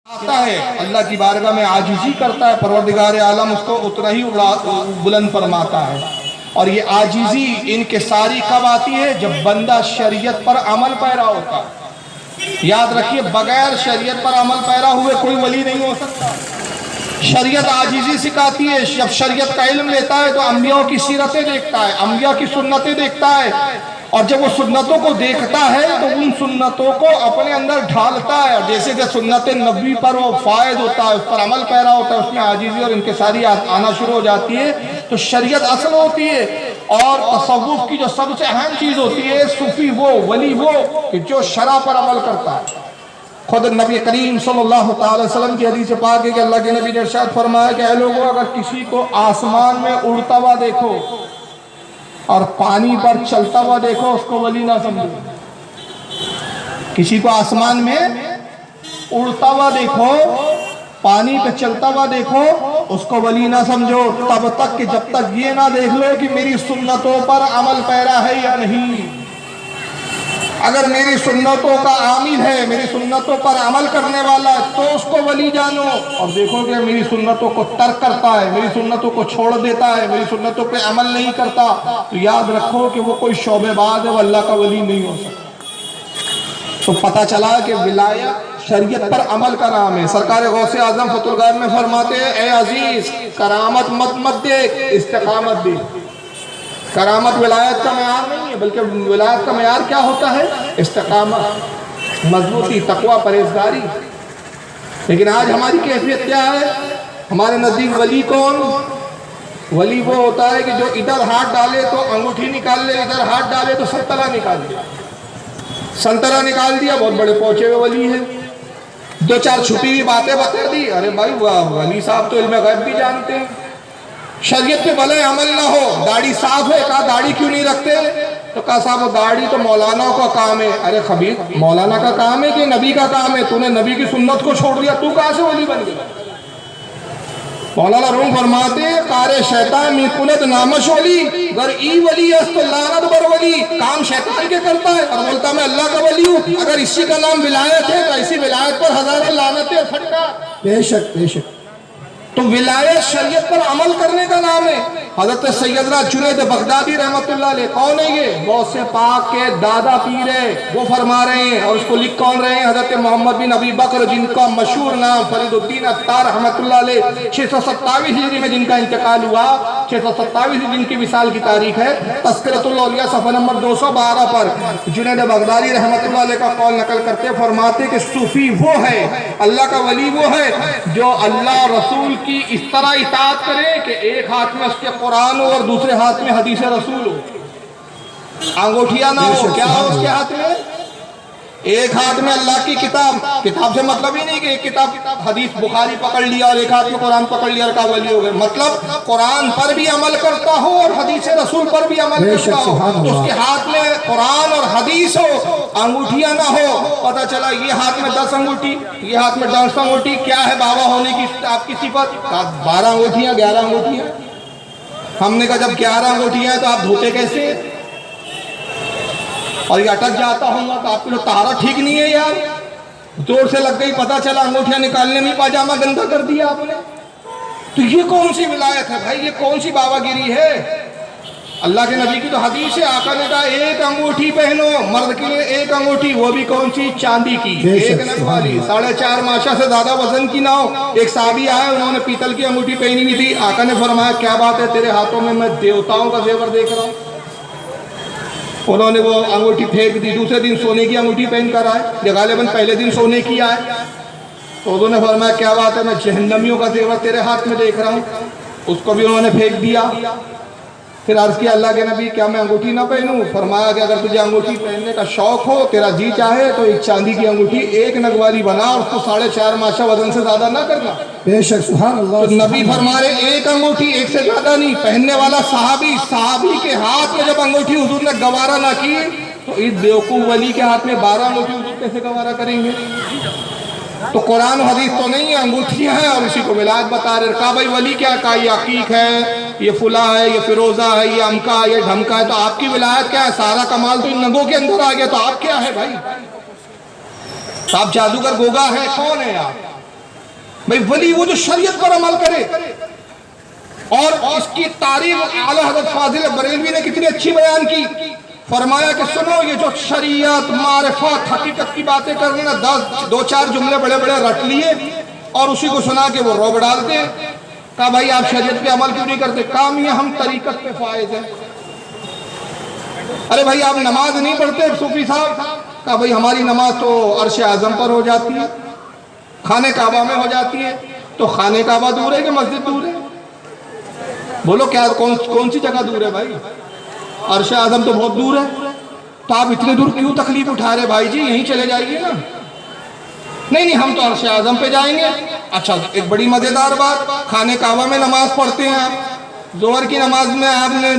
आता है, अल्लाह की बारगाह में आजिज़ी करता है, परवरदिगार आलम उसको उतना ही बुलंद फरमाता है। और ये आजिज़ी इनकिसारी कब आती है? जब बंदा शरीयत पर अमल पैरा होता है। याद रखिए, बगैर शरीयत पर अमल पैरा हुए कोई वली नहीं हो सकता। शरीयत आजिज़ी सिखाती है। जब शरीयत का इल्म लेता है तो अंबिया की सीरतें देखता है, अंबिया की सुन्नतें देखता है, और जब वो सुन्नतों को देखता है तो उन सुन्नतों को अपने अंदर ढालता है। जैसे कि सुन्नत नबी पर वो फायद होता है, उस पर अमल पैरा होता है, उसमें आजिज़ी और इनकिसारी आना शुरू हो जाती है। तो शरीयत असल होती है। और तसव्वुफ की जो सबसे अहम चीज़ होती है, सूफी वो, वली वो कि जो शरअ पर अमल करता है। खुद नबी करीम सल्लल्लाहु अलैहि वसल्लम की हदीस पाक है कि अल्लाह के नबी ने इरशाद फरमाया कि ऐ लोगों, अगर किसी को आसमान में उड़ता हुआ देखो और पानी पर चलता हुआ देखो, उसको वली ना समझो। किसी को आसमान में उड़ता हुआ देखो, पानी पे चलता हुआ देखो, उसको वली ना समझो तब तक कि जब तक ये ना देख लो कि मेरी सुन्नतों पर अमल पैरा है या नहीं। अगर मेरी सुन्नतों का आमिल है, मेरी सुन्नतों पर अमल करने वाला है, तो उसको वली जानो। और देखो कि मेरी सुन्नतों को तर्क करता है, मेरी सुन्नतों को छोड़ देता है, मेरी सुन्नतों पे अमल नहीं करता, तो याद रखो कि वो कोई शोबेबाज है, वो अल्लाह का वली नहीं हो सकता। तो पता चला कि विलायत शरीयत पर अमल का नाम है। सरकार गौसे आजम फतुल गार में फरमाते हैं, ए अजीज, करामत मत देख, इस्तिकामत देख। करामत विलायत का मेयार नहीं है, बल्कि विलायत का मेयार क्या होता है? इस्तिकामत, मजबूती, तकवा, परहेजगारी। लेकिन आज हमारी कैफियत क्या है? हमारे नज़दीक वली कौन? वली वो होता है कि जो इधर हाथ डाले तो अंगूठी निकाल ले, इधर हाथ डाले तो संतरा निकाल दिया। संतरा निकाल दिया, बहुत बड़े पहुंचे हुए वली है। दो चार छुपी हुई बातें बता दी, अरे भाई वाह, वली साहब तो इल्म गैब भी जानते हैं। शरीयत पे भले अमल ना हो, दाढ़ी साफ है, कहा दाढ़ी क्यों नहीं रखते? तो कहा साहब वो दाढ़ी तो मौलाना का काम है। अरे खबीर, मौलाना का काम है कि नबी का काम है? तूने नबी की सुन्नत को छोड़ दिया, तू कहां से वली बन गया? मौलाना रूम फरमाते, कारे शैतान मी कुलत नामश वली गर ई वली तो लानत बर वली। काम शैतान के करता है और बोलता मैं अल्लाह का वली हूँ। अगर इसी का नाम विलायत है तो ऐसी विलायत पर हजारों लानतें फटका। बेशक बेशक। तो विलायत शरीयत पर अमल करने का नाम है। हजरत सैयदना जुनैद बगदादी रहमतुल्लाह अलैह, कौन है ये? गौसे पाक के दादा पीर है, वो फरमा रहे हैं। और उसको लिख कौन रहे हैं? हजरत मोहम्मद बिन अबी बकर, जिनका मशहूर नाम फरीदुद्दीन अत्तार रहमतुल्लाह अलैह, 627 हिजरी में जिनका इंतकाल हुआ, 627 जिनकी विसाल की तारीख है। तज़किरतुल औलिया सफ़ा नंबर 212 पर जुनैद बगदादी रहमतुल्लाह अलैह का कौल नकल करते फरमाते कि सूफी वो है, अल्लाह का वली वो है जो अल्लाह रसूल की इस तरह इताअत करे कि एक हाथ में उसके कुरान हो और दूसरे हाथ में हदीस रसूल हो। अंगूठिया ना हो, क्या हो उसके हाथ में? एक हाथ में अल्लाह की किताब, किताब से मतलब ही नहीं कि एक किताब हदीस बुखारी पकड़ लिया और एक हाथ में कुरान पकड़ लिया और का वली हो गए। मतलब कुरान पर भी अमल करता हो और हदीस रसूल पर भी अमल करता हो। तो उसके हाथ में कुरान और हदीस हो, अंगूठियां ना हो। पता चला ये हाथ में 10 अंगूठी, ये हाथ में 10 अंगूठी, क्या है बाबा होने की आपकी सिफत? 12 अंगूठियां, 11 अंगूठियां। हमने कहा जब 11 अंगूठियां हैं तो आप धोते कैसे? और ये अटक जाता होगा तो आपके लिए तारा ठीक नहीं है यार। जोर से लग गई, पता चला अंगूठियां निकालने में पाजामा गंदा कर दिया आपने। तो ये कौन सी विलायत है भाई? ये कौन सी बाबागिरी है? अल्लाह के नबी की तो हदीस है, आका ने कहा एक अंगूठी पहनो मर्द के लिए, एक अंगूठी, वो भी कौन सी? चांदी की, एक नग वाली, 4.5 माशा से ज्यादा वजन की ना हो। एक साहबी आए, उन्होंने पीतल की अंगूठी पहनी हुई थी। आका ने फरमाया क्या बात है तेरे हाथों में? मैं देवताओं का जेवर देख रहा हूँ। उन्होंने वो अंगूठी फेंक दी। दूसरे दिन सोने की अंगूठी पहन कर आए, गालिबन पहले दिन सोने की आए। तो उन्होंने फरमाया क्या बात है? मैं जहन्नमियों का जेवर तेरे हाथ में देख रहा हूँ। उसको भी उन्होंने फेंक दिया। फिर अर्ज किया अल्लाह के नबी क्या मैं अंगूठी ना पहनूं? फरमाया कि अगर तुझे अंगूठी पहनने का शौक हो, तेरा जी चाहे तो एक चांदी की अंगूठी एक नग वाली बना और उसको 4.5 माशा वजन से ज्यादा ना करना। बेशक सुभान अल्लाह। तो नबी फरमा रहे एक अंगूठी, एक से ज्यादा नहीं। पहनने वाला साहबी के हाथ में जब अंगूठी हुजूर ने गवारा ना की, तो इस बेवकूफ वली के हाथ में 12 अंगूठी हुजूर कैसे गवारा करेंगे? तो कुरान हदीस तो नहीं है, अंगूठियां हैं और इसी को विलायत बता रहे। कहा भाई वली क्या? कहा ये अकीक है, ये फुला है, ये फिरोजा है, ये अमका है, ये ढमका है। तो आपकी विलायत क्या है? सारा कमाल तो इन नगों के अंदर आ गया, तो आप क्या है भाई? आप जादूगर गोगा है? कौन है आप? भाई वली वो जो शरीयत पर अमल करे। और इसकी तारीफ आला हज़रत फाजिल बरेलवी ने कितनी अच्छी बयान की। फरमाया कि सुनो, ये जो शरीयत मारिफत हकीकत की बातें कर रहे हैं ना, 2-4 जुमले बड़े बड़े रट लिए और उसी को सुना के वो रोब डालते। कहा भाई आप शरीयत पे अमल क्यों नहीं करते? काम ये हम तरीकत पे फायज हैं। अरे भाई आप नमाज नहीं पढ़ते सूफी साहब? कहा भाई हमारी नमाज तो अर्श आजम पर हो जाती है, खाने काबा में हो जाती है। तो खाने काबा दूर है कि मस्जिद दूर है? बोलो क्या कौन सी जगह दूर है भाई? अर्श आजम तो बहुत दूर है। तो आप इतने दूर क्यों तकलीफ उठा रहे भाई जी? यहीं चले जाइए ना। नहीं हम तो अर्श आजम पे जाएंगे। अच्छा एक बड़ी मजेदार बात, खाने काबा में नमाज पढ़ते हैं आप, जोहर की नमाज में आपने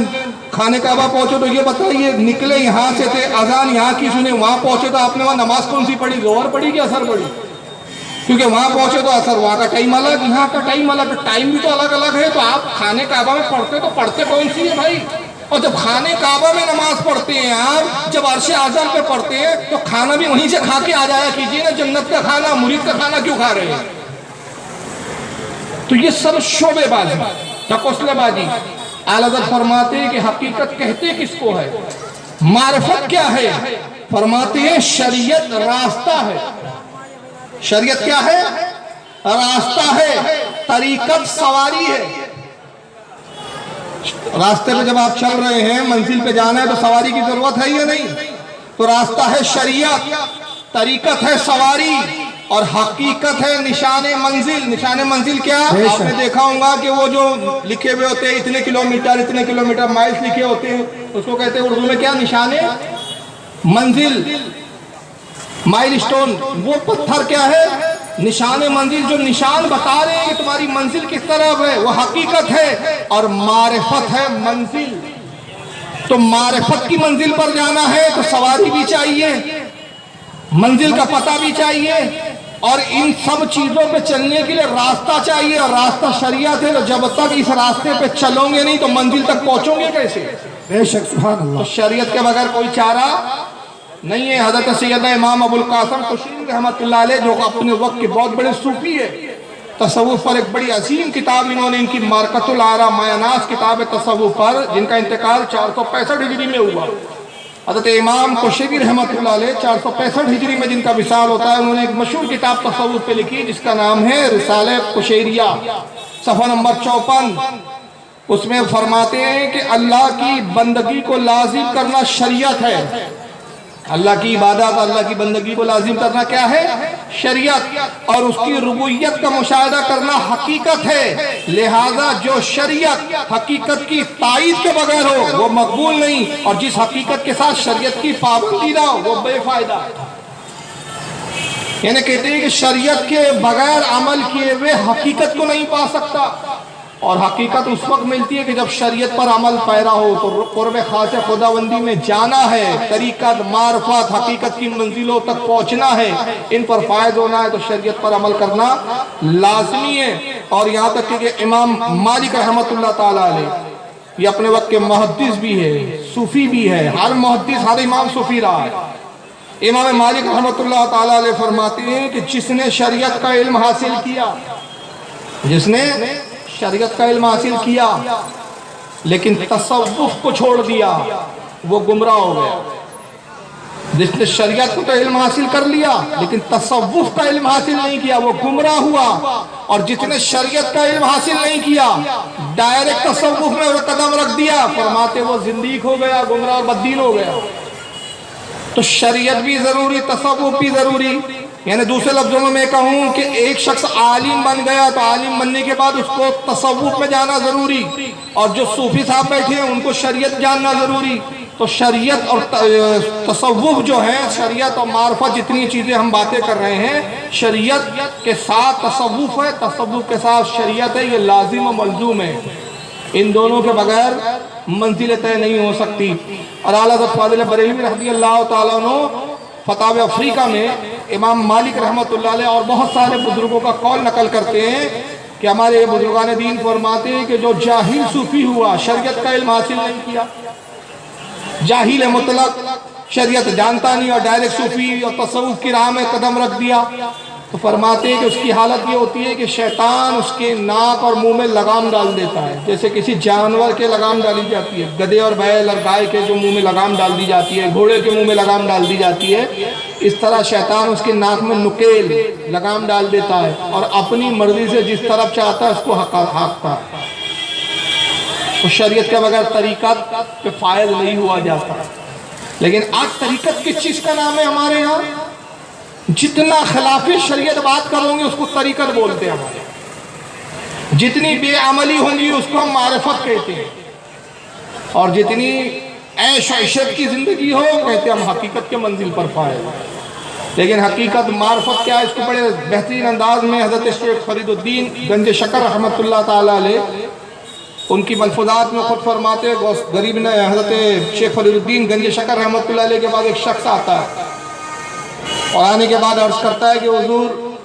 खाने काबा पहुंचे तो ये बताइए, निकले यहाँ से थे, अजान यहाँ की सुने, वहां पहुंचे तो आपने वहां नमाज कौन सी पढ़ी? जोहर पढ़ी कि असर पढ़ी? क्योंकि वहां पहुंचे तो असर, वहां का टाइम अलग, यहाँ का टाइम अलग, टाइम भी तो अलग अलग है। तो आप खाने काबा में पढ़ते तो पढ़ते कौन सी है भाई? और जब खाने काबा में नमाज पढ़ते हैं आप, जब अर्श आज़म पे पढ़ते हैं, तो खाना भी वहीं से खा के आ जाया कीजिए ना। जन्नत का खाना, मुरीद का खाना क्यों खा रहे हैं? तो ये सब शोबेबाजी, ढकोसलेबाजी। आला हज़रत फरमाते हैं कि हकीकत कहते किसको है, मारिफत क्या है? फरमाते हैं शरीयत रास्ता है। शरीयत क्या है? रास्ता है। तरीकत सवारी है। रास्ते पे जब आप चल रहे हैं, मंजिल पे जाना है तो सवारी की जरूरत है या नहीं? तो रास्ता है शरीयत, तरीकत है सवारी, और हकीकत है निशाने मंजिल। निशाने मंजिल क्या? आपने देखा होगा कि वो जो लिखे हुए होते हैं, इतने किलोमीटर माइल्स लिखे होते हैं, उसको कहते हैं उर्दू में क्या? निशाने मंजिल, माइल स्टोन। वो पत्थर क्या है? निशाने मंजिल। जो निशान बता रहे हैं कि तुम्हारी मंजिल किस तरफ है, वो हकीकत है। और मारिफत है मंजिल। तो मारिफत की मंजिल पर जाना है तो सवारी भी चाहिए, मंजिल का पता भी चाहिए, और इन सब चीजों पे चलने के लिए रास्ता चाहिए। और रास्ता शरीयत है। तो जब तक इस रास्ते पे चलोगे नहीं तो मंजिल तक पहुंचोगे कैसे? बेशक सुभान अल्लाह। तो शरीयत के बगैर कोई चारा नहीं है। हज़रत सैयदना इमाम अबुल कासिम कुशैरी रहमतुल्लाह अलैह, जो अपने वक्त के बहुत बड़े सूफी है, तसव्वुफ पर एक बड़ी अजीम किताब इन्होंने, इनकी मारकतुल आरा मायनास किताब तसव्वुफ पर, जिनका इंतकाल 465 हिजरी में हुआ। हज़रत इमाम कुशैरी रहमतुल्लाह अलैह 465 हिजरी में जिनका विसाल होता है, उन्होंने एक मशहूर किताब तसव्वुफ पे लिखी जिसका नाम है रिसाले कुशैरिया, सफ़ा नंबर 54। उसमें फरमाते हैं कि अल्लाह की बंदगी को लाजिम करना शरीयत है। अल्लाह की इबादत, अल्लाह की बंदगी को लाजिम करना क्या है? शरीयत। और उसकी रुबूबियत का मुशाहिदा करना हकीकत है। लिहाजा जो शरीयत हकीकत की ताईद के बगैर हो वो मकबूल नहीं, और जिस हकीकत के साथ शरीयत की पाबंदी ना हो वो बेफायदा। यानी कहते हैं कि शरीयत के बगैर अमल किए हुए हकीकत को नहीं पा सकता। और हकीकत उस वक्त मिलती है कि जब शरीयत पर अमल पैरा हो। तो कुर्ब खास खुदाबंदी में जाना है, तरीकत मारफत हकीकत की मंजिलों तक पहुंचना है, इन पर फायद होना है तो शरीयत पर अमल करना लाजमी है। और यहाँ तक कि इमाम मालिक रहमतुल्लाह ताला अलैह, ये अपने वक्त के मुहद्दिस भी है, सूफी भी है। हर मुहद्दिस, हर इमाम सूफी रहा है। इमाम मालिक रहमतुल्लाह ताला अलैह फरमाते हैं कि जिसने शरीयत का इल्म हासिल किया, जिसने शरीयत का इल्म हासिल किया लेकिन तसव्वुफ को छोड़ दिया, वो गुमराह हो गया। जिसने शरीयत को तो इल्म हासिल कर लिया लेकिन तसव्वुफ का इल्म हासिल नहीं किया, वो गुमराह हुआ। और जिसने शरीयत का इल्म हासिल नहीं किया, डायरेक्ट तसव्वुफ में वो कदम रख दिया, फरमाते वो जिंदीक हो गया, गुमराह और बददीन हो गया। तो शरीयत भी जरूरी, तसव्वुफ भी जरूरी। यानी दूसरे लफ्जों में मैं कहूँ कि एक शख्स आलिम बन गया तो आलिम बनने के बाद उसको तसव्वुफ में जाना जरूरी, और जो सूफी साहब बैठे हैं उनको शरीयत जानना जरूरी। तो शरीयत और तसव्वुफ जो है, शरीयत और मार्फत, जितनी चीज़ें हम बातें कर रहे हैं, शरीयत के साथ तसव्वुफ है, तसव्वुफ के साथ शरीयत है, ये लाजिम और मलजूम है। इन दोनों के बगैर मंजिल तय नहीं हो सकती। और आला हज़रत फाज़िल बरेलवी रज़ियल्लाहु ताला अन्हु फतावे अफ्रीका में इमाम मालिक रहमतुल्लाह अलैह और बहुत सारे बुजुर्गों का कौल नकल करते हैं कि हमारे बुजुर्गान दीन फरमाते हैं कि जो जाहिल सूफी हुआ, शरीयत का इल्म हासिल नहीं किया, जाहिल है मुतलक, शरीयत जानता नहीं, और डायरेक्ट सूफी और तसव्वुफ की राह में कदम रख दिया, तो फरमाते हैं कि उसकी हालत ये होती है कि शैतान उसके नाक और मुंह में लगाम डाल देता है, जैसे किसी जानवर के लगाम डाली जाती है, गधे और बैल और गाय के जो मुंह में लगाम डाल दी जाती है, घोड़े के मुंह में लगाम डाल दी जाती है, इस तरह शैतान उसके नाक में नुकेल लगाम डाल देता है और अपनी मर्जी से जिस तरफ चाहता है उसको हाँकता है। तो शरीयत के बगैर तरीक़त पे फायद नहीं हुआ जाता। लेकिन आज तरीक़त किस चीज़ का नाम है हमारे यहाँ? जितना खिलाफे शरीयत बात करोगे उसको तरीक़त बोलते हैं हमारे। जितनी बेअमली होंगी उसको हम मारिफत कहते हैं, और जितनी ऐश इशरत की ज़िंदगी हो कहते हैं हम हकीकत के मंजिल पर फायद। लेकिन हकीकत मारिफत क्या है, इसको बड़े बेहतरीन अंदाज में हज़रत शेख फरीदुद्दीन गंज शकर रहमतुल्लाह ताला अलैह उनकी मलफूज़ात में खुद फरमाते हैं। गरीब ने हज़रत शेख फरीदुद्दीन गंज शकर रहमतुल्लाह अलैह के बाद एक शख्स आता है और आने के बाद अर्ज़ करता है कि हुज़ूर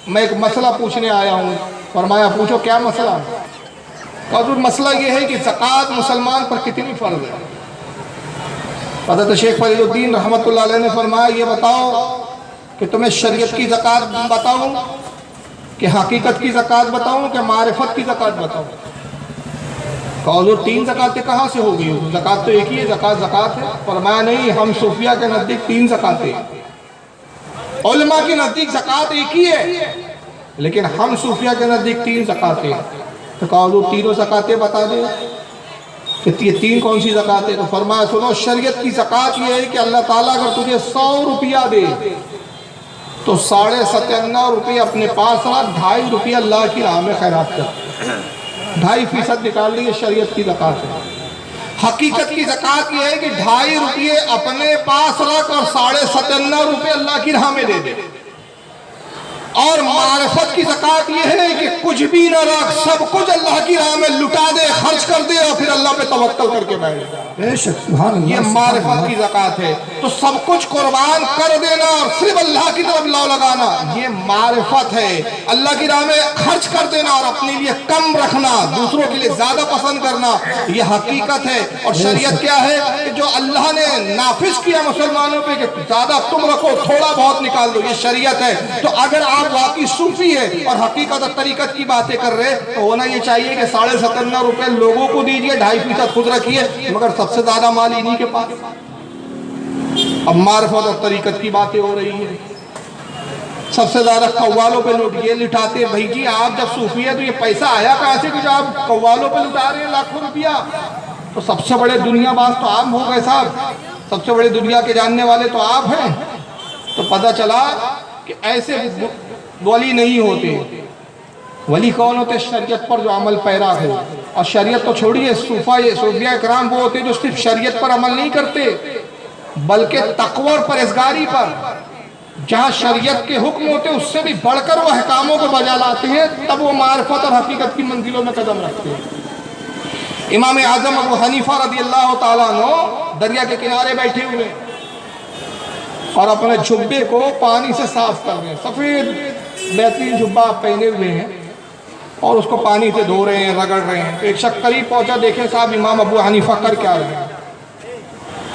मैं एक मसला पूछने आया हूँ। फरमाया पूछो क्या मसला है? हुज़ूर मसला ये है कि ज़कात मुसलमान पर कितनी फ़र्ज़ है। हज़रत शेख फरीदुद्दीन रहमतुल्लाह अलैह ने फरमाया ये बताओ कि तुम्हें शरीयत की ज़कात बताऊँ कि हकीकत की ज़कात बताऊँ कि मारिफत की ज़कात बताऊँ? हुज़ूर तीन ज़कातें कहाँ से हो गई? ज़कात तो एक ही है, ज़कात है। फरमाया नहीं, हम सूफिया के नज़दीक तीन ज़कातें, उलमा के नज़दीक ज़कात एक ही है, लेकिन हम सूफिया के नज़दीक तीन ज़कातें। तो कहा हुज़ूर तीनों ज़कातें बता दें कि ये तीन कौन सी ज़कातें? तो फरमाया सुनो, शरीयत की ज़कात ये है कि अल्लाह ताला अगर तुझे 100 रुपया दे तो 97.5 रुपये अपने पास रख, 2.5 रुपये अल्लाह की राह में खैरात कर, 2.5% निकाल लिए शरीयत की ज़कात है। हकीकत की ज़कात ये है कि 2.5 रुपये अपने पास रख और 97.5 रुपये अल्लाह की राह में दे दे। और मारिफत की ज़कात ये है कि कुछ भी ना रख, सब कुछ अल्लाह की राह में लुटा दे, खर्च कर दे और फिर अल्लाह पे तवक्कल करके बैठ जाए। ये मारिफत की ज़कात है। तो सब कुछ कुर्बान कर देना और सिर्फ अल्लाह की तरफ लौ लगाना, ये मारिफत है। अल्लाह की राह में खर्च कर देना और अपने लिए कम रखना, दूसरों के लिए ज़्यादा पसंद करना, ये हकीकत है। और शरीयत क्या है कि जो अल्लाह ने नाफिज किया मुसलमानों पे कि ज़्यादा तुम रखो, थोड़ा बहुत निकाल दो, ये शरीयत है। तो अगर आप वाकई सूफी है और हकीकत और तरीकत की बातें कर रहे तो होना ये चाहिए कि 97.5 रुपए लोगों को दीजिए, 2.5% खुद रखिए, मगर सबसे ज्यादा माल इन्हीं के पास। अब मारिफत और तरीकत की बातें हो रही है, सबसे ज्यादा कव्वालों पे लूट ये लुटाते। भाई जी आप जब सूफी है तो ये पैसा आया कहाँ से कि जो आप कव्वालों पे लुटा रहे हैं लाखों रुपया? तो सबसे बड़े दुनियाबाज तो आप हो गए साहब, सबसे बड़े दुनिया के जानने वाले तो आप हैं। तो पता चला कि ऐसे वली नहीं होते। वली कौन होते? शरीयत पर जो अमल पैरा हो। और शरीयत तो छोड़िए, सूफिया इकराम वो होते जो सिर्फ शरीयत पर अमल नहीं करते बल्कि तक़वा और परहेज़गारी पर, जहाँ शरीयत के हुक्म होते उससे भी बढ़कर वो अहकामों को बजा लाते हैं, तब वो मारिफत और हकीकत की मंजिलों में कदम रखते हैं। इमाम आज़म अबू हनीफा रज़ी अल्लाह ताला अन्हु दरिया के किनारे बैठे हुए और अपने जुब्बे को पानी से साफ कर रहे हैं। सफ़ेद बेहतरीन जुब्बा पहने हुए हैं और उसको पानी से धो रहे हैं, रगड़ रहे हैं। तो एक शख्स करीब पहुंचा, देखे साहब इमाम अबू हनीफा कर क्या रहे हैं।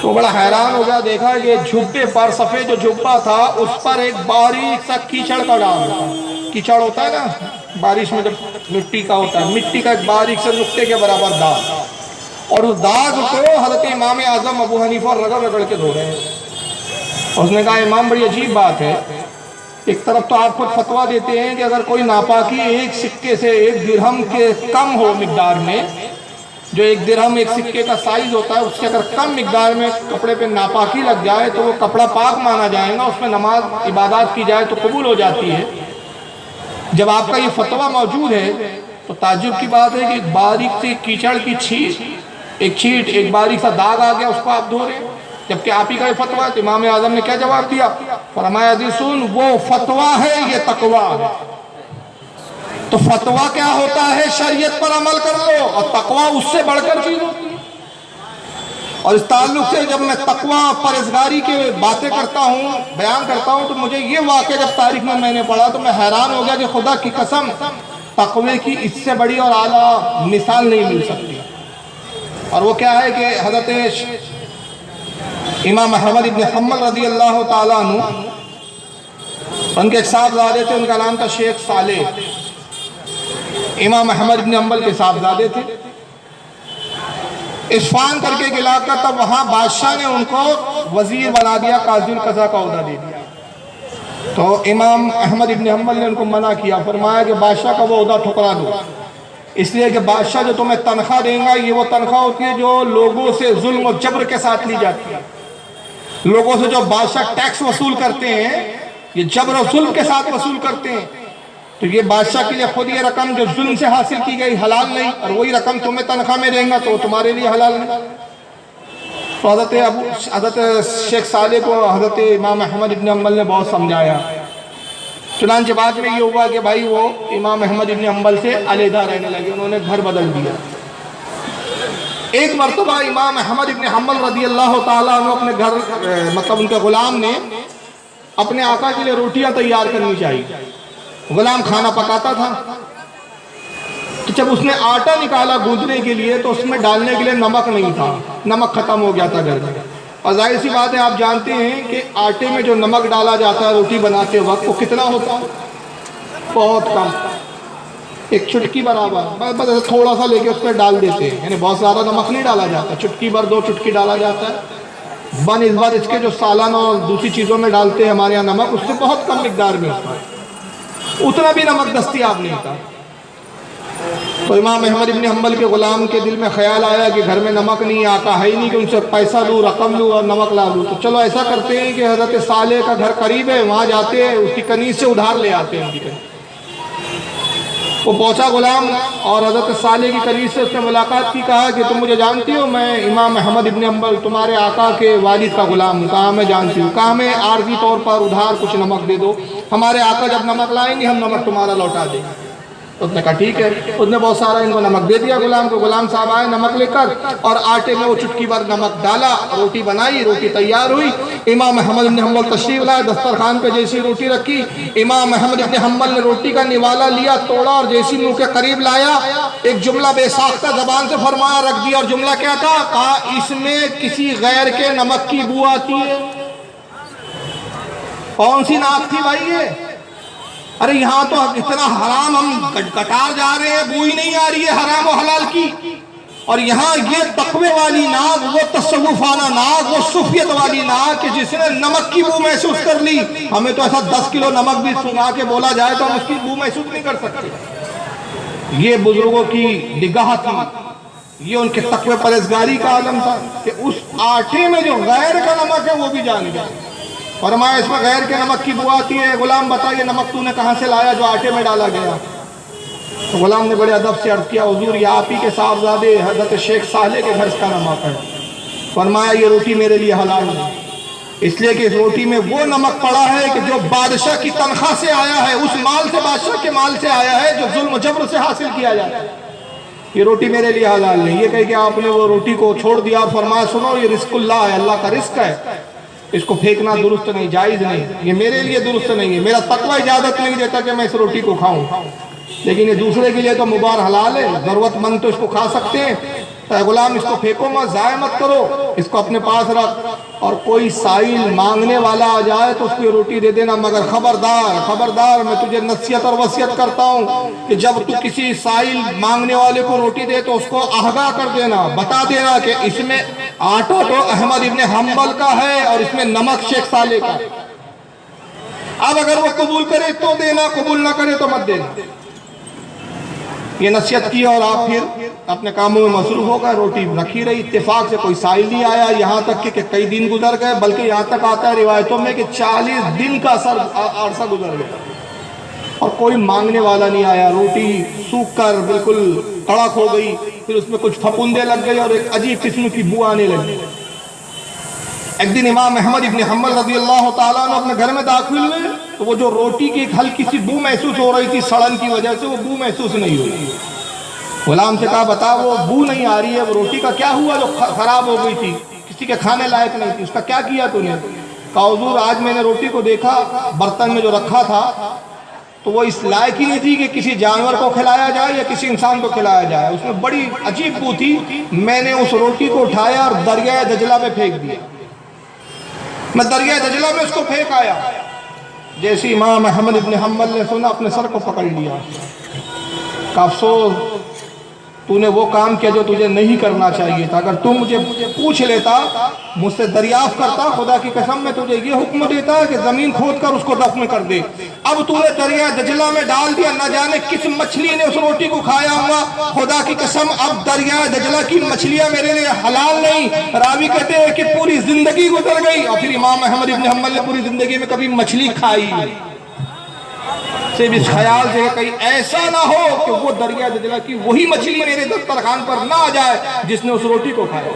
तो बड़ा हैरान हो गया, देखा ये जुब्बे पर, सफ़ेद जो जुब्बा था उस पर एक बारीक सा कीचड़ का दाग था। कीचड़ होता है ना बारिश में जब मिट्टी का होता है, मिट्टी का एक बारीक से नुक्ते के बराबर दाग, और उस दाग को हज़रत इमाम आज़म अबू हनीफा रगड़ रगड़ के धो रहे हैं। उसने कहा इमाम बड़ी अजीब बात है, एक तरफ तो आप खुद फतवा देते हैं कि अगर कोई नापाकी एक सिक्के से, एक दिरहम के कम हो मिकदार में, जो एक दिरहम एक सिक्के का साइज होता है उससे अगर कम मिकदार में कपड़े पे नापाकी लग जाए तो वो कपड़ा पाक माना जाएगा, उसमें नमाज इबादत की जाए तो कबूल हो जाती है। जब आपका ये फतवा मौजूद है तो ताज्जुब की बात है कि एक बारीक सी कीचड़ की छींट, एक बारीक सा दाग आ गया, उसको आप धो रहे हैं, जबकि आप ही का ये फतवा है। तो इमाम आज़म ने क्या जवाब दिया? फरमाया जी सुन, वो फतवा है, ये तकवा है। तो फतवा क्या होता है? शरीयत पर अमल कर लो, और तकवा उससे बढ़कर चीज होती है। और इस ताल्लुक से जब मैं तकवा परहेज़गारी की बातें करता हूँ, बयान करता हूँ, तो मुझे ये वाक़या जब तारीख में मैंने पढ़ा तो मैं हैरान हो गया कि खुदा की कसम तकवे की इससे बड़ी और आला मिसाल नहीं मिल सकती। और वो क्या है कि हज़रत इमाम अहमद इब्न हम्बल रज़ी अल्लाह ताला अन्हु उनके एक साहबजादे थे, उनका नाम था शेख सालेह। इमाम अहमद इब्न हम्बल के साहबजादे थे। इस्फान करके एक इलाका था, वहाँ बादशाह ने उनको वजीर बना दिया, काज़ी कज़ा का ओहदा दे दिया। तो इमाम अहमद इब्न हम्बल ने उनको मना किया, फरमाया कि बादशाह का वो ओहदा ठुकरा दो, इसलिए कि बादशाह जो तुम्हें तनख्वाह देगा ये वो तनख्वाह होती है जो लोगों से जुल्म और जबर के साथ ली जाती है। लोगों से जो बादशाह टैक्स वसूल करते हैं ये जबर और जुल्म के साथ वसूल करते हैं, तो ये बादशाह के लिए खुद ये रकम जो जुल्म से हासिल की गई हलाल नहीं, और वही रकम तुम्हें तनख्वाह में देगा तो तुम्हारे लिए हलाल नहीं। तो हज़रत शेख साले को हज़रत इमाम अहमद इब्न हम्बल ने बहुत समझाया। चुनांचे बाद में ये हुआ कि भाई वो इमाम अहमद इब्न हम्बल से अलहदा रहने लगे, उन्होंने घर बदल दिया। एक मरतबा इमाम अहमद इब्न हम्बल रज़ी अल्लाह ताला अन्हु अपने घर मतलब उनके ग़ुलाम ने अपने आका के लिए रोटियां तैयार करनी चाहिए। ग़ुलाम खाना पकाता था, तो जब उसने आटा निकाला गूंदने के लिए तो उसमें डालने के लिए नमक नहीं था, नमक ख़त्म हो गया था घर में। और जाहिर सी बात है, आप जानते हैं कि आटे में जो नमक डाला जाता है रोटी बनाते वक्त वो कितना होता है, बहुत कम, एक चुटकी बराबर, बस थोड़ा सा लेके उस पर डाल देते हैं, यानी बहुत ज़्यादा नमक नहीं डाला जाता, चुटकी भर 2 चुटकी डाला जाता है। बन इस बार इसके जो सालन और दूसरी चीज़ों में डालते हैं हमारे यहाँ नमक, उससे बहुत कम मिकदार में होता है, उतना भी नमक दस्तियाब नहीं था। तो इमाम अहमद इब्न हम्बल के ग़ुलाम के दिल में ख्याल आया कि घर में नमक नहीं, आका है ही नहीं कि उनसे पैसा लूँ, रकम लूँ और नमक ला लूँ। तो चलो ऐसा करते हैं कि हज़रत सालेह का घर करीब है, वहाँ जाते हैं, उसकी कनीज से उधार ले आते हैं। उनकी वो पहुँचा ग़ुलाम और हज़रत सालेह की कनीज से उसने मुलाकात की, कहा कि तुम मुझे जानती हो, मैं इमाम अहमद इब्न हम्बल तुम्हारे आका के वालिद का ग़ुलाम हूँ। कहा मैं जानती हूँ। कहा मैं आर्जी तौर पर उधार कुछ नमक दे दो, हमारे आका जब नमक लाएंगे हम नमक तुम्हारा लौटा देंगे। उसने कहा ठीक है। उसने बहुत सारा इनको नमक दे दिया ग़ुलाम को। ग़ुलाम साहब आए नमक लेकर और आटे में वो चुटकी भर नमक डाला, रोटी बनाई, रोटी तैयार हुई। इमाम अहमद इब्न हम्बल तशरीफ़ लाए, दस्तरखान पे जैसी रोटी रखी, इमाम अहमद इब्न हम्बल ने रोटी का निवाला लिया, तोड़ा और जैसी मुँह के करीब लाया एक जुमला बेसाख्ता ज़बान से फरमाया, रख दिया। और जुमला क्या था? कहा इसमें किसी गैर के नमक की बू आती है। कौन सी नाक थी भाई ये? अरे यहाँ तो इतना हराम हम कटार जा रहे हैं, बू ही नहीं आ रही है हराम और हलाल की, और यहाँ ये तकवे वाली नाक, वो तसव्वुफाना नाक, वो सुफियत वाली नाक कि जिसने नमक की बू महसूस कर ली। हमें तो ऐसा 10 किलो नमक भी सुना के बोला जाए तो हम उसकी बू महसूस नहीं कर सकते। ये बुजुर्गों की निगाह थी, ये उनके तकवे परहेज़गारी का आलम था कि उस आटे में जो गैर का नमक है वो भी जान गया। फरमाया इसमें गैर के नमक की बू आती है। ग़ुलाम बता ये नमक तूने कहाँ से लाया जो आटे में डाला गया? तो ग़ुलाम ने बड़े अदब से अर्ज़ किया, हुज़ूर ये आप ही के साहबज़ादे हज़रत शेख सालेह के घर का नमक है। फरमाया ये रोटी मेरे लिए हलाल है, इसलिए कि इस रोटी में वो नमक पड़ा है कि जो बादशाह की तनख्वाह से आया है, उस माल से, बादशाह के माल से आया है जो जुल्म जबर से हासिल किया जाता है। ये रोटी मेरे लिए हलाल नहीं। ये कह के आपने वो रोटी को छोड़ दिया और फरमाया सुनो ये रिस्कुल्लाह है, अल्लाह का रिस्क है, इसको फेंकना दुरुस्त नहीं, जायज़ नहीं, ये मेरे लिए दुरुस्त नहीं है, मेरा तकवा इजाज़त नहीं देता कि मैं इस रोटी को खाऊं, लेकिन ये दूसरे के लिए तो मुबार हलाल है, ज़रूरतमंद तो इसको खा सकते हैं। ग़ुलाम इसको फेंको मत, ज़ाया मत करो, इसको अपने पास रख, और कोई साइल मांगने वाला आ जाए तो उसको रोटी दे देना, मगर खबरदार खबरदार, मैं तुझे नसीहत और वसीयत करता हूँ कि जब तू किसी साइल मांगने वाले को रोटी दे तो उसको आगाह कर देना, बता देना कि इसमें आटा तो अहमद इब्न हम्बल का है और इसमें नमक शेख सालेह का। अब अगर वो कबूल करे तो देना, कबूल ना करे तो मत देना। ये नसीहत की और आप फिर अपने कामों में मसरूफ हो गए। रोटी रखी रही, इत्तेफाक से कोई साइल नहीं आया, यहाँ तक कि कई दिन गुजर गए, बल्कि यहाँ तक आता है रिवायतों में कि 40 दिन का अरसा गुजर गया और कोई मांगने वाला नहीं आया। रोटी सूख कर बिल्कुल कड़क हो गई, फिर उसमें कुछ फफूंदे लग गए और एक अजीब किस्म की बू आने लगी। एक दिन इमाम अहमद इब्न हम्बल रज़ी अल्लाह ताला अन्हु अपने घर में दाखिल हुए तो वो जो रोटी की एक हल्की सी बू महसूस हो रही थी सड़न की वजह से, वो बू महसूस नहीं हुई। ग़ुलाम से कहा बता वो बू नहीं आ रही है, वो रोटी का क्या हुआ जो खराब हो गई थी, किसी के खाने लायक नहीं थी, उसका क्या किया तूने? कहा हुज़ूर आज मैंने रोटी को देखा, बर्तन में जो रखा था तो वो इस लायक ही नहीं थी कि किसी जानवर को खिलाया जाए या किसी इंसान को खिलाया जाए, उसमें बड़ी अजीब बू थी। मैंने उस रोटी को उठाया और दरिया दजला में फेंक दिया, मैं दरिया दजला में उसको फेंक आया। जैसे इमाम अहमद इब्न हम्बल ने सुना, अपने सर को पकड़ लिया। का अफसोस, तूने वो काम किया जो तुझे नहीं करना चाहिए था। अगर तू मुझे पूछ लेता, मुझसे दरियाफ्त करता, खुदा की कसम मैं तुझे ये हुक्म देता कि ज़मीन खोद कर उसको दफन कर दे। अब तूने दरिया दजला में डाल दिया, न जाने किस मछली ने उस रोटी को खाया हुआ। खुदा की कसम, अब दरिया दजला की मछलियां मेरे लिए हलाल नहीं। रावी कहते हैं कि पूरी जिंदगी गुजर गई और फिर इमाम अहमद इब्न हम्बल ने पूरी जिंदगी में कभी मछली खाई सिर्फ इस ख्याल से कहीं ऐसा ना हो कि वो दरिया दजला की वही मछली मेरे दस्तरखान पर ना आ जाए जिसने उस रोटी को खाया।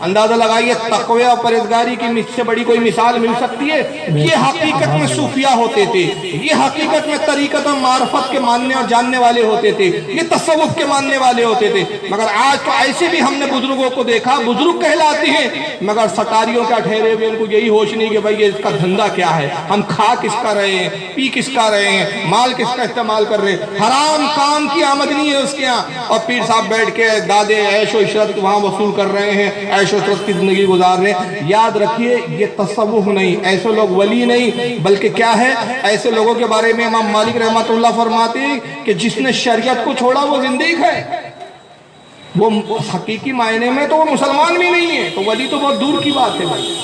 अंदाजा लगाइए, तक़वा और परहेज़गारी की इससे बड़ी कोई मिसाल मिल सकती है? ये हकीकत में सूफिया होते थे, ये हकीकत में तरीक़त और मार्फत के मानने और जानने वाले होते थे, ये तसव्वुफ़ के मानने वाले होते थे। मगर आज तो ऐसे भी हमने बुजुर्गों को देखा, बुजुर्ग कहलाते हैं मगर सटारियों का ठहरे हुए, उनको यही होश नहीं कि भाई ये इसका धंधा क्या है, हम खा किसका रहे हैं, पी किसका रहे हैं, माल किसका इस्तेमाल कर रहे हैं। हराम काम की आमदनी है उसके यहाँ, और पीर साहब बैठ के दादे ऐशो इशरत वहाँ वसूल कर रहे हैं, ऐशो इशरत की जिंदगी गुजार रहे हैं। याद रखिए, ये तसव्वुफ नहीं, ऐसे लोग वली नहीं, बल्कि क्या है, ऐसे लोगों के बारे में इमाम मालिक रहमतुल्लाह फरमाते हैं कि जिसने शरीयत को छोड़ा वो जिंदगी है, वो हकीकी मायने में तो वो मुसलमान भी नहीं है, तो वली तो बहुत दूर की बात है भाई।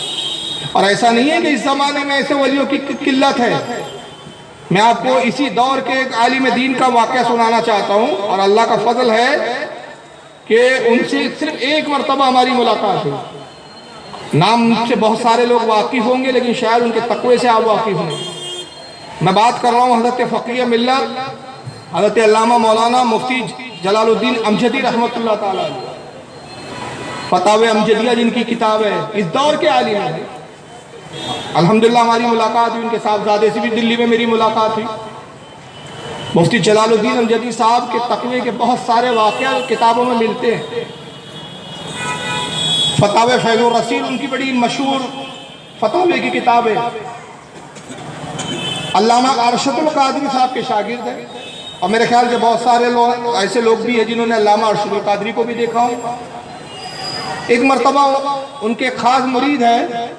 और ऐसा नहीं है कि इस जमाने में ऐसे वलियों की किल्लत है। मैं आपको इसी दौर के एक आलिम दीन का वाक़या सुनाना चाहता हूँ, और अल्लाह का फजल है कि उनसे सिर्फ एक मरतबा हमारी मुलाकात हुई। नाम से बहुत सारे लोग वाकिफ़ होंगे, लेकिन शायद उनके तक़वे से आप वाकिफ़ नहीं। मैं बात कर रहा हूँ हज़रत फ़क़ीह मिल्लत हज़रत अल्लामा मौलाना मुफ्ती जलालुद्दीन अमजदी रहमतुल्लाह ताला अलैह, फतावे अमजदिया जिनकी किताब है, इस दौर के आलिम है। अल्हम्दुलिल्लाह हमारी मुलाकात हुई, उनके साहबजादे से भी दिल्ली में मेरी मुलाकात हुई। मुफ्ती जलालुद्दीन अमजदी साहब के तक़वे के बहुत सारे वाक़या किताबों में मिलते हैं। फतावे फैज़ुर रसील उनकी बड़ी मशहूर फतावे की किताब है। अल्लामा अरशदुल क़ादरी साहब के शागिर्द हैं, और मेरे ख्याल से बहुत सारे लोग ऐसे लोग भी हैं जिन्होंने अल्लामा अरशदुल क़ादरी को भी देखा हो। एक मरतबा उनके ख़ास मुरीद हैं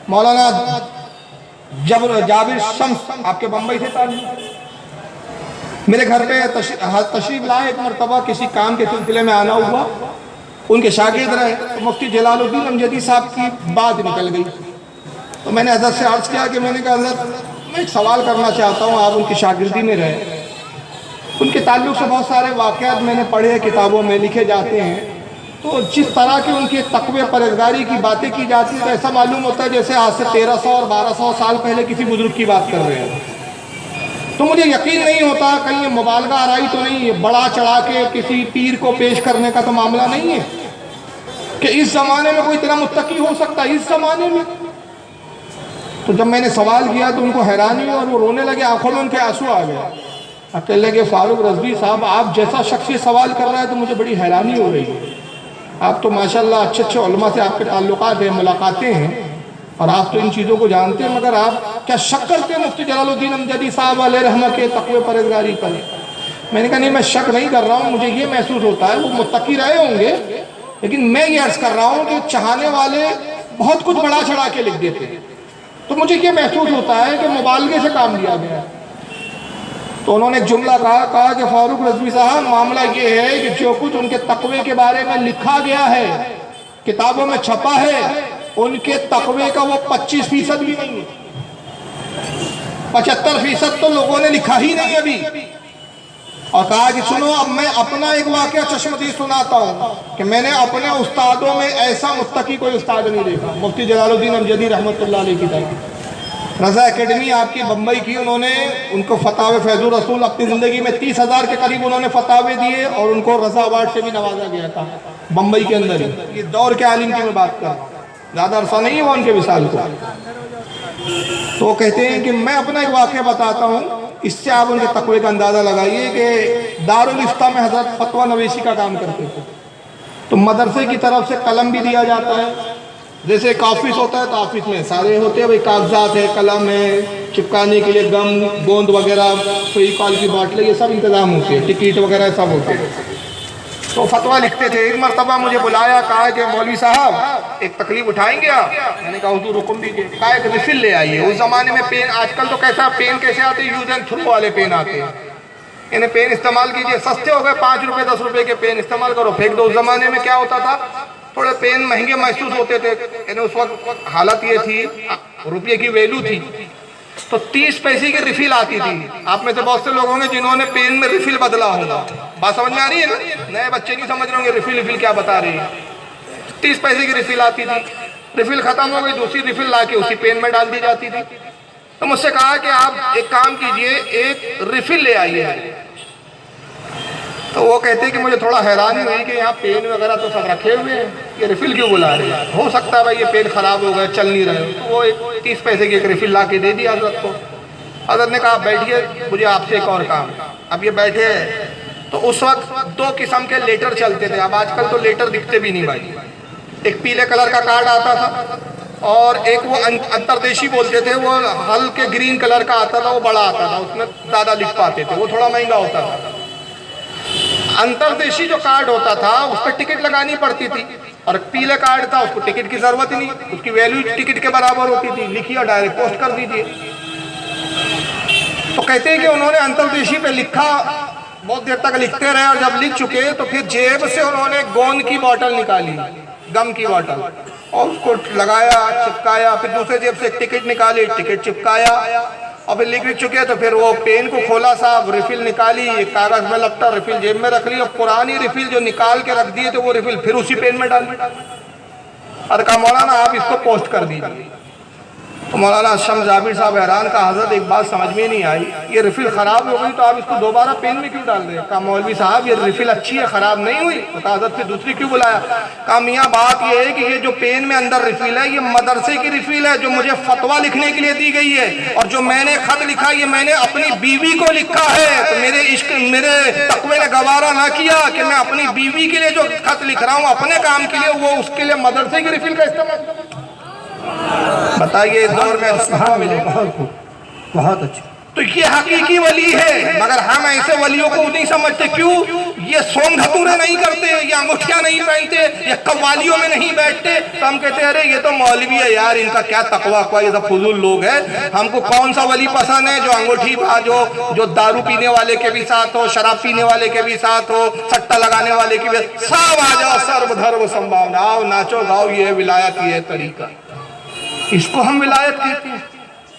मौलाना जाबिर शम्स, आपके बम्बई से ताल्लुक़, मेरे घर पे तशरीफ लाए। एक मरतबा किसी काम के सिलसिले में आना हुआ, उनके शागिर्द रहे, तो मुफ्ती जलालुद्दीन अमजदी साहब की बात निकल गई। तो मैंने हज़रत से अर्ज़ किया कि मैंने कहा हज़रत मैं एक सवाल करना चाहता हूँ, आप उनकी शागिर्दी में रहे, उनके ताल्लुक़ से बहुत सारे वाक़यात मैंने पढ़े, किताबों में लिखे जाते हैं। तो जिस तरह की उनके तक़वे परहेज़गारी की बातें की जाती है, तो ऐसा मालूम होता है जैसे आज से 1300 और 1200 साल पहले किसी बुज़ुर्ग की बात कर रहे हैं। तो मुझे यकीन नहीं होता कहीं ये मुबालगा आराई तो नहीं है, बड़ा चढ़ा के किसी पीर को पेश करने का तो मामला नहीं है कि इस ज़माने में कोई इतना मुत्तकी हो सकता है, इस ज़माने में। तो जब मैंने सवाल किया तो उनको हैरानी हुई और वो रोने लगे, आंखों में उनके आंसू आ गए। अब कहने लगे फारूक रज़वी साहब, आप जैसा शख्स ये सवाल कर रहा है तो मुझे बड़ी हैरानी हो रही है। आप तो माशाल्लाह अच्छे अच्छे उलमा से आपके ताल्लुकात हैं, मुलाकातें हैं, और आप तो इन चीज़ों को जानते हैं, मगर आप क्या शक करते हैं मुफ्ती जलालुद्दीन अमजदी साहब अलैहि रहमत के तक़वे परहेज़गारी पर? मैंने कहा नहीं, मैं शक नहीं कर रहा हूँ, मुझे ये महसूस होता है वो मुत्तकी रहे होंगे, लेकिन मैं ये अर्ज़ कर रहा हूँ कि चाहने वाले बहुत कुछ बड़ा चढ़ा के लिख देते हैं। तो मुझे ये महसूस होता है कि मुबालगे से काम लिया गया। तो उन्होंने एक जुमला कहा कि फारूक रज़वी साहब, मामला ये है कि जो कुछ उनके तक़वे के बारे में लिखा गया है, किताबों में छपा है, उनके तक़वे का वो 25% भी नहीं है। 75% तो लोगों ने लिखा ही नहीं अभी। और कहा कि सुनो, अब मैं अपना एक वाक़या चश्मदीद सुनाता हूँ कि मैंने अपने उस्तादों में ऐसा मुत्तकी कोई उस्ताद नहीं देखा। मुफ्ती जलालुद्दीन अमजदी रहमतुल्लाह अलैह की तरफ रज़ा एकेडमी आपकी बम्बई की, उन्होंने उनको फतावे फैज़ुर रसूल अपनी ज़िंदगी में 30,000 के करीब उन्होंने फतावे दिए, और उनको रज़ा अवार्ड से भी नवाजा गया था बम्बई के अंदर ही। ये दौर के आलिम की मैं बात कर रहा हूँ, ज़्यादा अरसा नहीं हुआ उनके विसाल को। तो कहते हैं कि मैं अपना एक वाक़या बताता हूँ, इससे आप उनके तक़वे का अंदाज़ा लगाइए कि दारुल इफ्ता में हज़रत फतवा नवीसी का काम करते थे। तो मदरसे की तरफ से कलम भी दिया जाता है, जैसे एक ऑफिस होता है तो ऑफिस में सारे होते हैं भाई, कागजात है, कलम है, चिपकाने के लिए गम, गोंद वगैरह, फ्री कॉल की बॉटलें, ये सब इंतज़ाम होते हैं, टिकट वगैरह सब होते हैं। तो फतवा लिखते थे। एक मरतबा मुझे बुलाया, कहा कि मौलवी साहब एक तकलीफ उठाएंगे आप? मैंने कहा हुजूर हुक्म दीजिए। कहा एक रिफिल ले आइए। उस ज़माने में पेन, आजकल तो कैसा पेन कैसे आते, यूज एंड थ्रो वाले पेन आते हैं। इन्हें पेन इस्तेमाल कीजिए, सस्ते हो गए, 5 रुपये 10 रुपये के पेन इस्तेमाल करो, फेंक दो। उस ज़माने में क्या होता था, थोड़े पेन महंगे महसूस होते थे। यानी उस वक्त हालत ये थी, रुपये की वैल्यू थी, तो 30 पैसे की रिफिल आती थी। आप में से बहुत से लोग होंगे जिन्होंने पेन में रिफिल बदला होगा। बात समझ में आ रही है ना? नए बच्चे नहीं समझ रहे होंगे रिफिल क्या बता रही है। 30 पैसे की रिफिल आती थी, रिफिल खत्म हो गई, दूसरी रिफिल ला के उसी पेन में डाल दी जाती थी। तो मुझसे कहा कि आप एक काम कीजिए, एक रिफिल ले आइए। तो वो कहते हैं कि मुझे थोड़ा हैरानी हुई कि यहाँ पेन वगैरह तो सब रखे हुए हैं, ये रिफिल क्यों बुला रहे हैं? हो सकता है भाई ये पेन खराब हो गए, चल नहीं रहे। तो वो एक 30 पैसे की एक रिफिल ला के दे दी हजरत को। हजरत ने कहा बैठिए, मुझे आपसे एक और काम। अब ये बैठे, तो उस वक्त 2 किस्म के लेटर चलते थे। अब आजकल तो लेटर दिखते भी नहीं भाई। एक पीले कलर का कार्ड आता था और एक वो अंतरदेशी बोलते थे, वो हल्के ग्रीन कलर का आता था, वो बड़ा आता था, उसमें ज़्यादा लिख पाते थे, वो थोड़ा महंगा होता था। अंतरदेशी जो कार्ड होता था उस पर टिकट लगानी पड़ती थी, और पीले कार्ड था उसको टिकट की जरूरत ही नहीं, उसकी वैल्यू टिकट के बराबर होती थी। लिखिए और डायरेक्ट पोस्ट कर दीजिए। तो कहते हैं कि उन्होंने अंतरदेशी पे लिखा, बहुत देर तक लिखते रहे, और जब लिख चुके तो फिर जेब से उन्होंने गोंद की बोतल निकाली, गम की बोतल, और उसको लगाया, चिपकाया। फिर दूसरे जेब से एक टिकट निकाली, टिकट चिपकाया, और फिर लिख चुके तो फिर वो पेन को खोला, साहब रिफिल निकाली, एक कागज में लपटा, रिफिल जेब में रख ली, और पुरानी रिफिल जो निकाल के रख दिए तो वो रिफिल फिर उसी पेन में डाल दी। और कहा मौलाना आप इसको पोस्ट कर दीजिए। तो मौलाना शम्स जाबिर साहब हैरान, का हजरत एक बात समझ में नहीं आई, ये रिफिल ख़राब हो गई तो आप इसको दोबारा पेन में क्यों डाल रहे हैं? कहा मौलवी साहब ये रिफिल अच्छी है, ख़राब नहीं हुई। तो कहा हजरत फिर दूसरी क्यों बुलाया? कहा मियाँ बात ये है कि ये जो पेन में अंदर रिफिल है, ये मदरसे की रिफिल है जो मुझे फतवा लिखने के लिए दी गई है, और जो मैंने खत लिखा ये मैंने अपनी बीवी को लिखा है। तो मेरे इश्क, मेरे तकवे ने गवारा ना किया कि मैं अपनी बीवी के लिए जो खत लिख रहा हूँ अपने काम के लिए, वो उसके लिए मदरसे की रिफिल का इस्तेमाल। बताइए इस दौर में बहुत अच्छा। तो ये हकीकी वली है, मगर हम ऐसे वलियों को नहीं समझते। क्यों? ये सोम धतूरे नहीं करते, ये अंगूठियां नहीं पहनते, ये कव्वालियों में नहीं बैठते, तो हम कहते हैं अरे ये तो मौलवी है यार, इनका क्या तकवा अकवा, ये सब फजूल लोग हैं। हमको कौन सा वली पसंद है? जो अंगूठी जो दारू पीने वाले के भी साथ हो, शराब पीने वाले के भी साथ हो, सट्टा लगाने वाले के भी, सब आ जाओ, सर्वधर्म संभावना, आओ नाचो गाओ, ये है विलायत, ये है तरीका, इसको हम विलायत कहते हैं।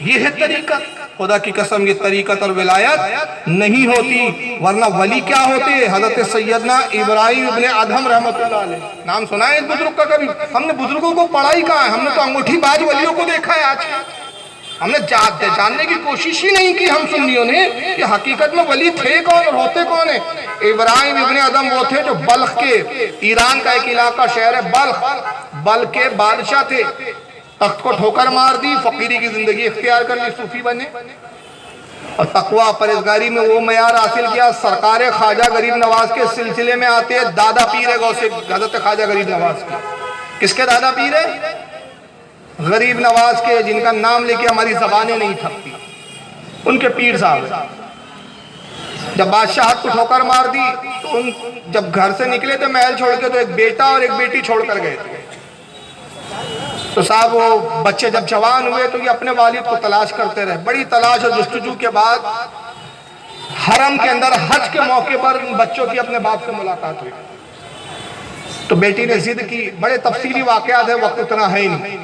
ये है तरीकत। खुदा की कसम ये तरीकत और विलायत नहीं होती, वरना वली क्या होते? हजरत सैयदना इब्राहिम इब्ने अदहम रहमतुल्लाह अलैह, नाम सुना है इस बुजुर्ग का कभी? हमने बुजुर्गों को पढ़ा ही कहाँ है? हमने तो अंगूठीबाज वलियों को देखा है। आज हमने जानने की कोशिश ही नहीं की हम सुन्नियों ने कि हकीकत में वली थे कौन और होते कौन है। इब्राहिम इब्ने अदहम वो थे जो बल्ख के, ईरान का एक इलाका शहर है बल्ख, बल्ख के बादशाह थे। तख्त को ठोकर मार दी, फकीरी की जिंदगी इख्तियार कर ली, सूफी बने, और तकवा परहेजगारी में वो मयार हासिल किया। सरकार ख्वाजा गरीब नवाज के सिलसिले में आते हैं दादा पीर है गौसे हजरत ख्वाजा गरीब नवाज के। किसके दादा पीर है? गरीब नवाज के, जिनका नाम लेके हमारी जबानें नहीं थकती, उनके पीर साहब। जब बादशाह को ठोकर मार दी तो उन जब घर से निकले थे महल छोड़ के, तो एक बेटा और एक बेटी छोड़कर गए थे। तो साहब वो बच्चे जब जवान हुए तो ये अपने वालिद को तलाश करते रहे। बड़ी तलाश और जुस्तजू के बाद हरम के अंदर हज के मौके पर बच्चों की अपने बाप से मुलाकात हुई। तो बेटी ने जिद की, बड़े तफसीली वाकयात है, वक्त उतना है ही नहीं।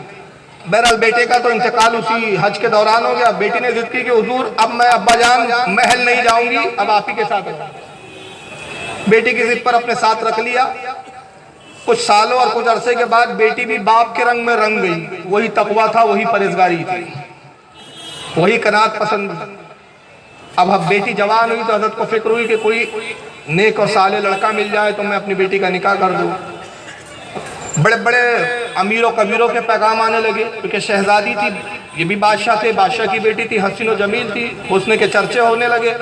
बहरहाल बेटे का तो इंतकाल उसी हज के दौरान हो गया। बेटी ने जिद की कि हुजूर अब मैं अब्बा जान महल नहीं जाऊंगी, अब आप ही के साथ रहूंगी। बेटी की जिद पर अपने साथ रख लिया। कुछ सालों और कुछ अरसे के बाद बेटी भी बाप के रंग में रंग गई। वही तकवा था, वही परहेजगारी थी, वही कनात पसंद। अब बेटी जवान हुई तो हजरत को फिक्र हुई कि कोई नेक और साले लड़का मिल जाए तो मैं अपनी बेटी का निकाह कर दूं। बड़े बड़े अमीरों कबीरों के पैगाम आने लगे, क्योंकि शहजादी थी, ये भी बादशाह थे, बादशाह की बेटी थी, हसीन और जमील थी, हुस्न के चर्चे होने लगे।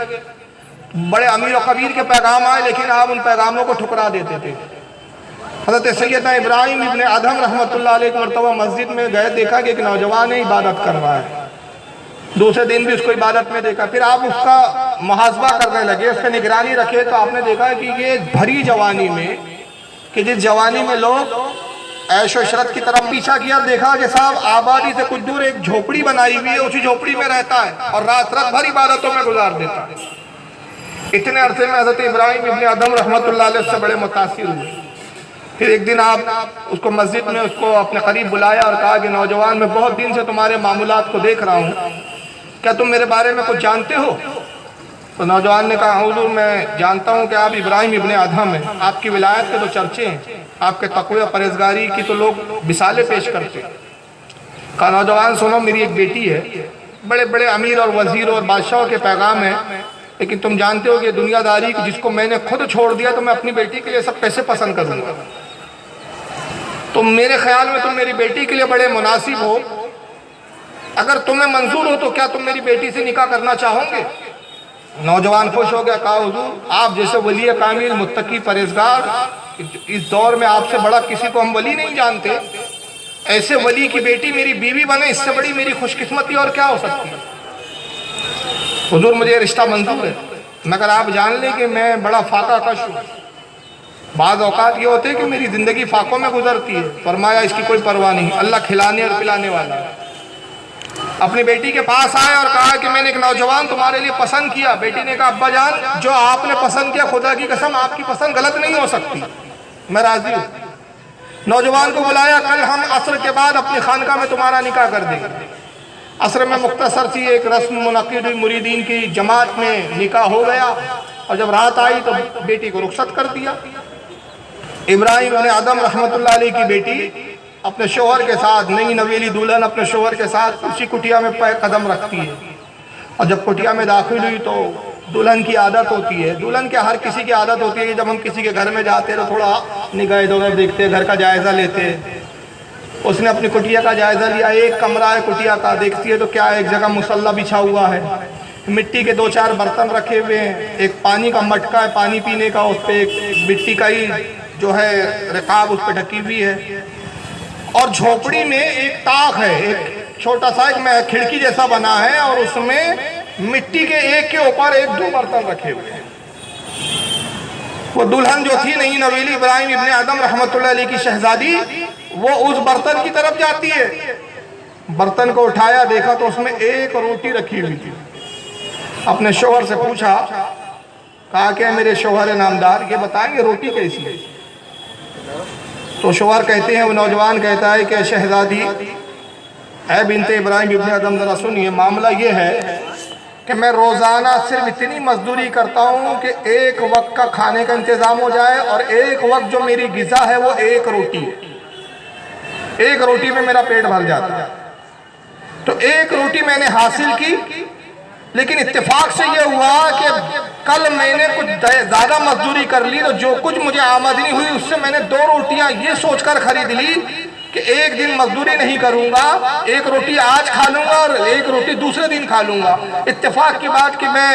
बड़े अमीर और कबीर के पैगाम आए, लेकिन आप उन पैगामों को ठुकरा देते थे। हज़रत सैयदना इब्राहिम इब्ने अदहम रहमतुल्लाह अलैह एक मरतबा मस्जिद में गए, देखा कि एक नौजवान इबादत कर रहा है। दूसरे दिन भी उसको इबादत में देखा। फिर आप उसका मुहासबा करने लगे, उस पर निगरानी रखे, तो आपने देखा कि ये भरी जवानी में, कि जिस जवानी में लोग ऐशो इशरत की तरफ पीछा किया, देखा कि साहब आबादी से कुछ दूर एक झोपड़ी बनाई हुई है, उसी झोपड़ी में रहता है और रात रात भर इबादतों में गुजार देता है। इतने अरसे में हज़रत इब्राहिम इब्ने अदम रहमतुल्लाह अलैह से बड़े मुतासिर हुए। फिर एक दिन आप उसको मस्जिद में उसको अपने करीब बुलाया और कहा कि नौजवान, मैं बहुत दिन से तुम्हारे मामूलात को देख रहा हूँ, क्या तुम मेरे बारे में कुछ जानते हो? तो नौजवान ने कहा, हुजूर मैं जानता हूँ कि आप इब्राहिम इब्ने अदम हैं, आपकी विलायत के तो चर्चे हैं, आपके तक़वा और परहेज़गारी की तो लोग मिसालें पेश करते हैं। कहा, नौजवान सुनो, मेरी एक बेटी है, बड़े बड़े अमीर और वज़ीर और बादशाहों के पैगाम हैं, लेकिन तुम जानते हो कि दुनियादारी जिसको मैंने खुद छोड़ दिया, तो मैं अपनी बेटी के लिए सब पैसे पसंद करूँगा। तो मेरे ख्याल में तुम मेरी बेटी के लिए बड़े मुनासिब हो, अगर तुम्हें मंजूर हो तो क्या तुम मेरी बेटी से निकाह करना चाहोगे? नौजवान खुश हो गया, कहा, हुजूर आप जैसे वली कामिल, मुत्तकी, परहेज़गार, इस दौर में आपसे बड़ा किसी को हम वली नहीं जानते। ऐसे वली की बेटी मेरी बीवी बने, इससे बड़ी मेरी खुशकिस्मती और क्या हो सकती है? हुजूर मुझे रिश्ता मंजूर है, मगर आप जान लें कि मैं बड़ा फाका कश हूँ। बाज़ औक़ात ये होते हैं कि मेरी ज़िंदगी फाकों में गुजरती है। फरमाया, इसकी कोई परवाह नहीं, अल्लाह खिलाने और पिलाने वाला है। अपनी बेटी के पास आए और कहा कि मैंने एक नौजवान तुम्हारे लिए पसंद किया। बेटी ने कहा, अब्बा जान, जो आपने पसंद किया, खुदा की कसम आपकी पसंद गलत नहीं हो सकती, मैं राज़ी हूँ। नौजवान को बुलाया, कल हम असर के बाद अपनी खानका में तुम्हारा निकाह कर देंगे। असर में मुख्तसर सी एक रस्म मुनक्किद हुई, मुरीदीन की जमात में निकाह हो गया और जब रात आई तो बेटी को रुखसत कर दिया। इब्राहिम इब्ने अदम रहमतुल्लाह अलैह की बेटी अपने शोहर के साथ, नई नवेली दुल्हन अपने शोहर के साथ उसी कुटिया में कदम रखती है। और जब कुटिया में दाखिल हुई तो दुल्हन की आदत होती है, दुल्हन के हर किसी की आदत होती है कि जब हम किसी के घर में जाते हैं तो थोड़ा निगाह इधर उधर देखते हैं, घर का जायज़ा लेते हैं। उसने अपनी कुटिया का जायज़ा लिया, एक कमरा है कुटिया का, देखती है तो क्या एक जगह मुसल्ला बिछा हुआ है, मिट्टी के 2-4 बर्तन रखे हुए हैं, एक पानी का मटका है पानी पीने का, उस पर एक मिट्टी का ही जो है रिकाब उस पर ढकी हुई है, और झोपड़ी में एक ताक है, एक छोटा सा एक खिड़की जैसा बना है और उसमें मिट्टी के एक के ऊपर 1-2 बर्तन रखे हुए हैं। वो दुल्हन जो थी नई नवेली इब्राहिम इब्ने अदम रहमतुल्लाह अलैह की शहजादी, वो उस बर्तन की तरफ जाती है। बर्तन को उठाया, देखा तो उसमें एक रोटी रखी हुई थी। अपने शोहर से पूछा, कहा क्या मेरे शोहर नामदार, ये बताएंगे रोटी कैसी है? तो शोहर कहते हैं, वो नौजवान कहता है कि शहजादी, ऐ बिनते इब्राहिम इब्ने अदम, ज़रा सुनिए, मामला ये है कि मैं रोज़ाना सिर्फ इतनी मजदूरी करता हूँ कि एक वक्त का खाने का इंतज़ाम हो जाए और एक वक्त जो मेरी ग़िज़ा है वो एक रोटी है। एक रोटी में मेरा पेट भर जाता है। तो एक रोटी मैंने हासिल की, लेकिन इत्तेफाक से ये हुआ कि कल मैंने कुछ ज़्यादा मजदूरी कर ली, तो जो कुछ मुझे आमदनी हुई उससे मैंने 2 रोटियां ये सोचकर खरीद ली कि एक दिन मजदूरी नहीं करूंगा, एक रोटी आज खा लूंगा और एक रोटी दूसरे दिन खा लूंगा। इत्तेफाक की बात कि मैं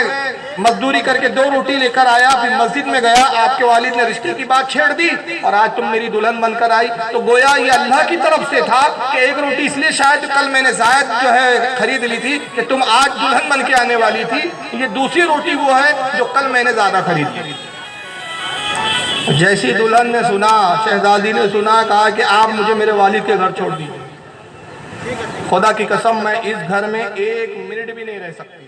मजदूरी करके 2 रोटी लेकर आया, फिर मस्जिद में गया, आपके वालिद ने रिश्ते की बात छेड़ दी और आज तुम मेरी दुल्हन बनकर आई। तो गोया ये अल्लाह की तरफ से था कि एक रोटी इसलिए शायद कल मैंने जायद जो है खरीद ली थी कि तुम आज दुल्हन बन के आने वाली थी, ये दूसरी रोटी वो है जो कल मैंने ज्यादा खरीद ली। जैसी दुल्हन ने सुना, शहजादी ने सुना, कहा कि आप मुझे मेरे वालिद के घर छोड़ दीजिए, खुदा की कसम मैं इस घर में 1 मिनट भी नहीं रह सकता।